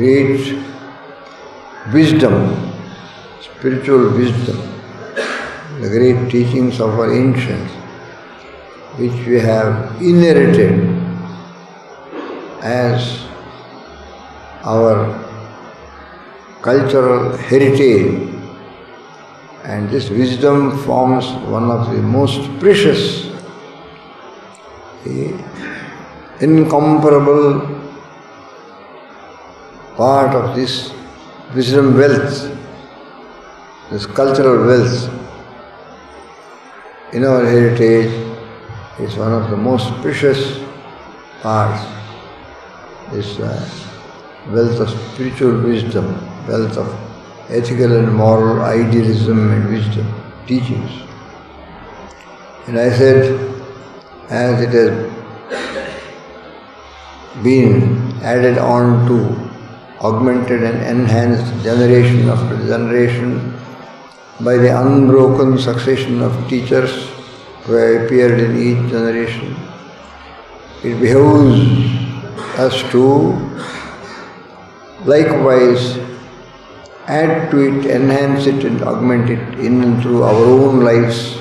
great wisdom, spiritual wisdom, the great teachings of our ancients, which we have inherited as our cultural heritage. And this wisdom forms one of the most precious, incomparable part of this wisdom wealth, this cultural wealth in our heritage is one of the most precious parts. This wealth of spiritual wisdom, wealth of ethical and moral idealism and wisdom, teachings. And I said, as it has been added on to, augmented and enhanced generation after generation by the unbroken succession of teachers who have appeared in each generation, it behoves us to likewise add to it, enhance it and augment it in and through our own lives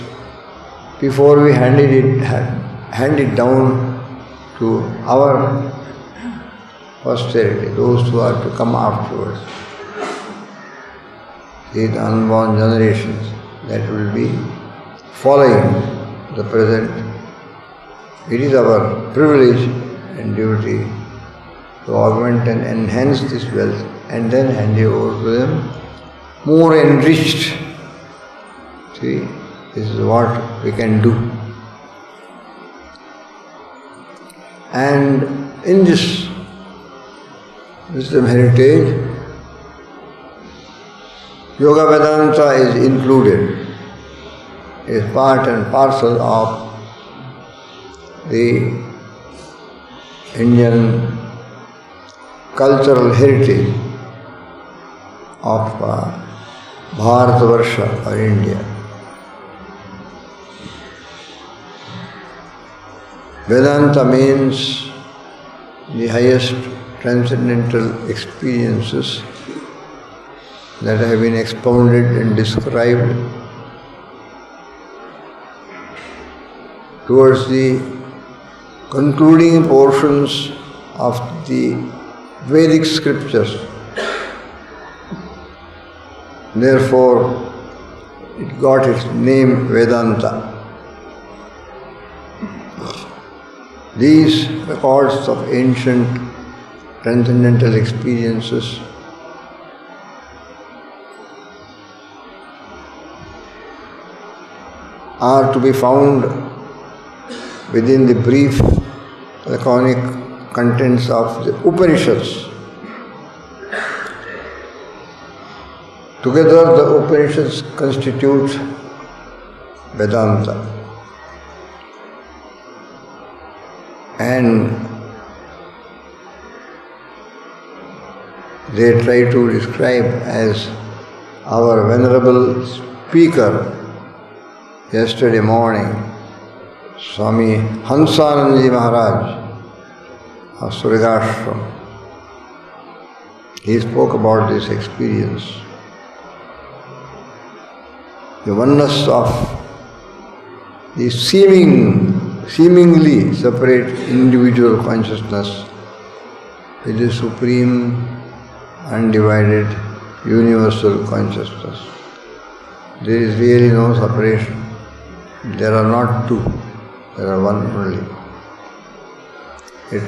before we hand it down to our posterity, those who are to come afterwards. These unborn generations that will be following the present. It is our privilege and duty to augment and enhance this wealth and then hand it over to them more enriched. See, this is what we can do. And in this wisdom heritage, Yoga Vedanta is included, is part and parcel of the Indian cultural heritage of Bharatavarsha or India. Vedanta means the highest transcendental experiences that have been expounded and described towards the concluding portions of the Vedic scriptures. Therefore, it got its name Vedanta. These records of ancient transcendental experiences are to be found within the brief, laconic contents of the Upanishads. Together, the Upanishads constitute Vedanta. And they try to describe as our venerable speaker yesterday morning, Swami Chidanandaji Maharaj of Surigashram. He spoke about this experience. The oneness of the seemingly separate individual consciousness with the supreme, undivided, universal consciousness. There is really no separation. There are not two, there are one only. It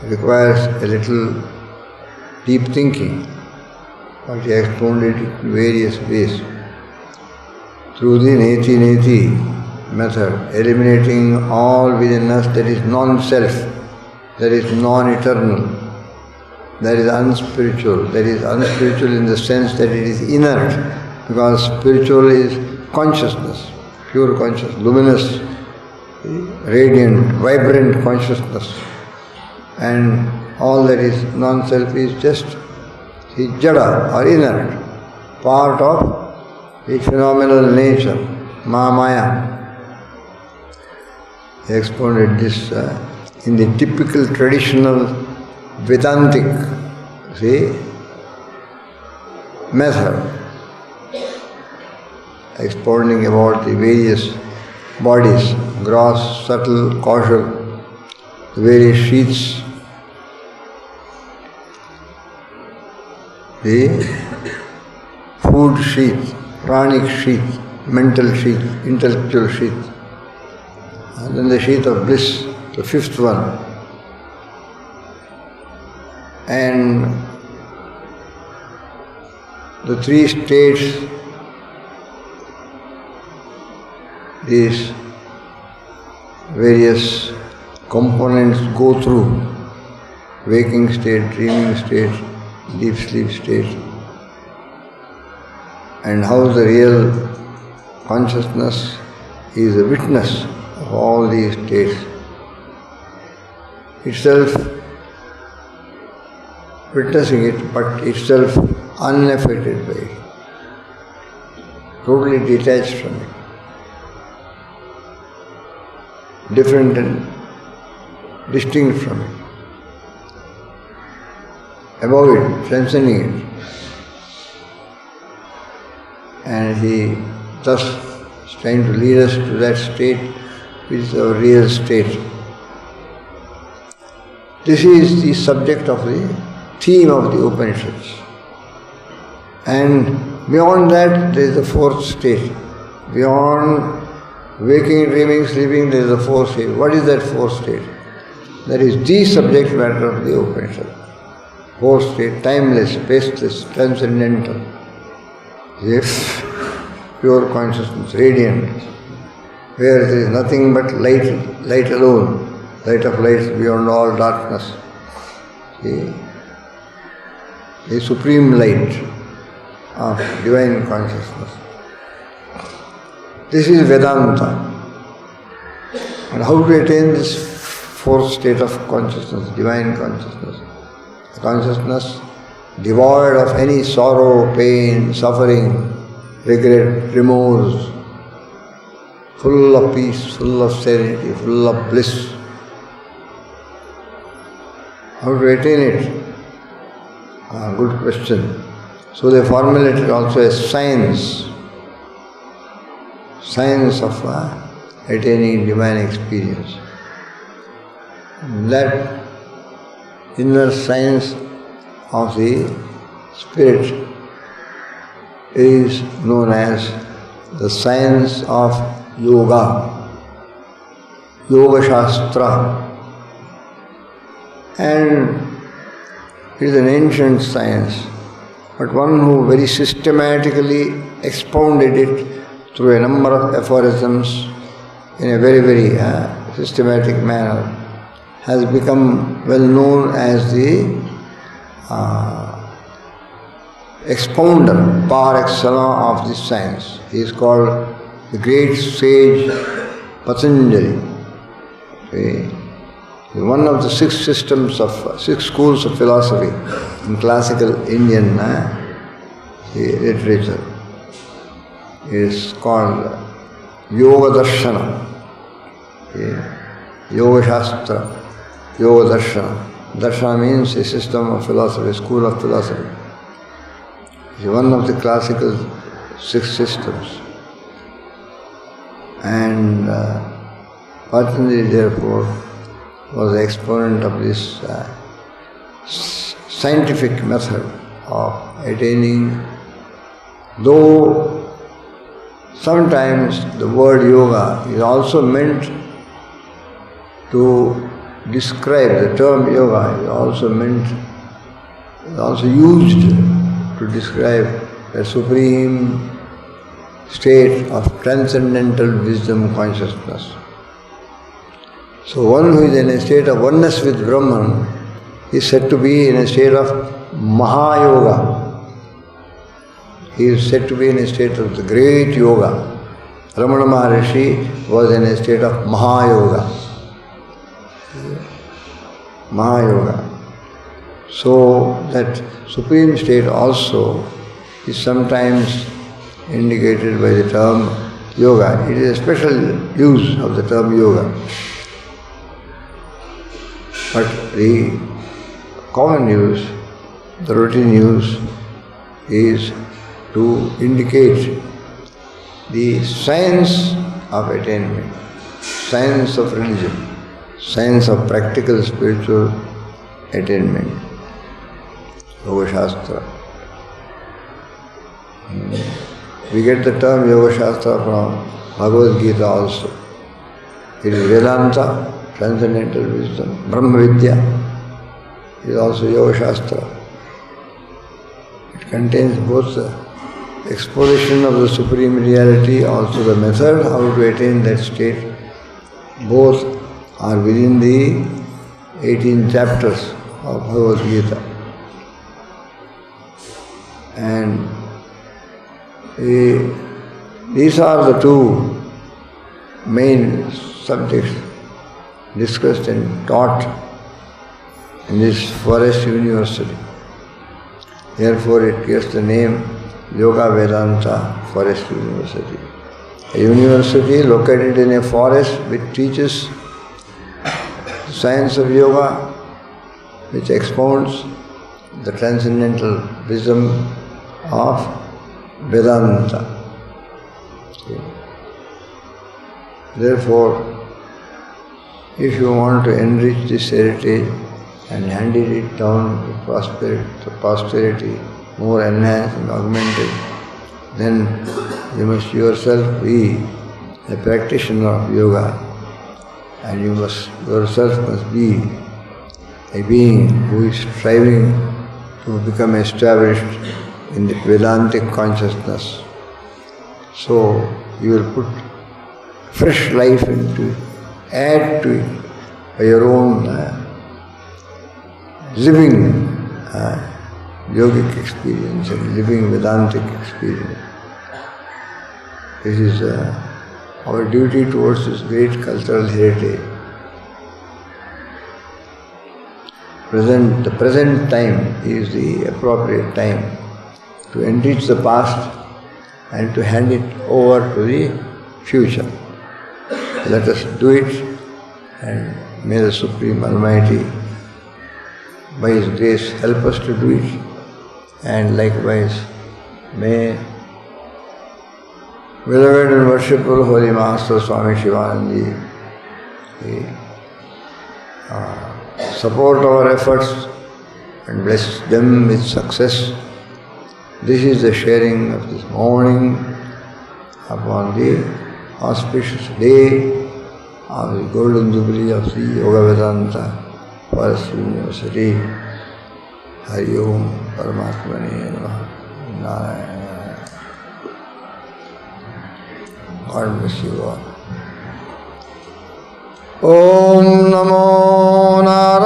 requires a little deep thinking, but he expounded it in various ways. Through the neti method, eliminating all within us that is non-self, that is non-eternal, that is unspiritual. That is unspiritual in the sense that it is inert, because spiritual is consciousness, pure consciousness, luminous, radiant, vibrant consciousness. And all that is non-self is just the jada or inert, part of the phenomenal nature, Maya. He expounded this in the typical traditional Vedantic, method, expounding about the various bodies, gross, subtle, causal, the various sheaths, the food sheath, pranic sheath, mental sheath, intellectual sheath, and then the sheath of bliss, the fifth one. And the three states, these various components go through: waking state, dreaming state, deep sleep state, and how the real consciousness is a witness of all these states, itself witnessing it, but itself unaffected by it, totally detached from it, different and distinct from it, above it, transcending it. And he thus is trying to lead us to that state which is our real state. This is the subject of the theme of the Upanishads. And beyond that, there is the fourth state. Beyond waking, dreaming, sleeping, there is the fourth state. What is that fourth state? That is the subject matter of the Upanishad. Fourth state, timeless, spaceless, transcendental. Yes, pure consciousness, radiant, where there is nothing but light, light alone, light of light beyond all darkness. The supreme light of divine consciousness. This is Vedanta. And how to attain this fourth state of consciousness, divine consciousness? A consciousness devoid of any sorrow, pain, suffering, regret, remorse, full of peace, full of serenity, full of bliss. How to attain it? Good question. So they formulated also a science of attaining divine experience. That inner science of the spirit is known as the science of yoga, yoga shastra. And it is an ancient science, but one who very systematically expounded it through a number of aphorisms in a very, very systematic manner, has become well known as the expounder par excellence of this science. He is called the great sage Patanjali. One of the six schools of philosophy in classical Indian literature is called Yoga Darshana, Yoga Shastra, Yoga Darshana. Darshana means a system of philosophy, a school of philosophy. It is one of the classical six systems. And Patanjali, therefore, was the exponent of this scientific method of attaining, though sometimes the word yoga is also meant to describe, the term yoga is also used to describe a supreme state of transcendental wisdom consciousness. So one who is in a state of oneness with Brahman is said to be in a state of Mahayoga. He is said to be in a state of the great yoga. Ramana Maharishi was in a state of Mahayoga. Mahayoga. So that supreme state also is sometimes indicated by the term yoga. It is a special use of the term yoga. But the common use, the routine use, is to indicate the science of attainment, science of religion, science of practical spiritual attainment. Yoga Shastra. We get the term Yoga Shastra from Bhagavad Gita also. It is Vedanta, transcendental wisdom. Brahma Vidya is also Yoga Shastra. It contains both the exposition of the Supreme Reality, also the method how to attain that state. Both are within the 18 chapters of Bhagavad Gita. And these are the two main subjects discussed and taught in this forest university. Therefore it gets the name Yoga Vedanta Forest University. A university located in a forest which teaches the science of yoga, which expounds the transcendental wisdom of Vedanta. Therefore, if you want to enrich this heritage and hand it down to posterity, more enhanced and augmented, then you must yourself be a practitioner of yoga, and yourself must be a being who is striving to become established in the Vedantic consciousness. So you will put fresh life into it, add to it by your own living yogic experience and living Vedantic experience. This is our duty towards this great cultural heritage. The present time is the appropriate time to enrich the past and to hand it over to the future. Let us do it, and may the Supreme Almighty, by His grace, help us to do it, and likewise may beloved and worshipful Holy Master Swami Chidanandaji support our efforts and bless them with success. This is the sharing of this morning upon the auspicious day of the Golden Jubilee of the Yoga Vedanta Forest University. Hari Om Paramatmane Namaha. Narayana. God bless you all. Om Namo Narayana.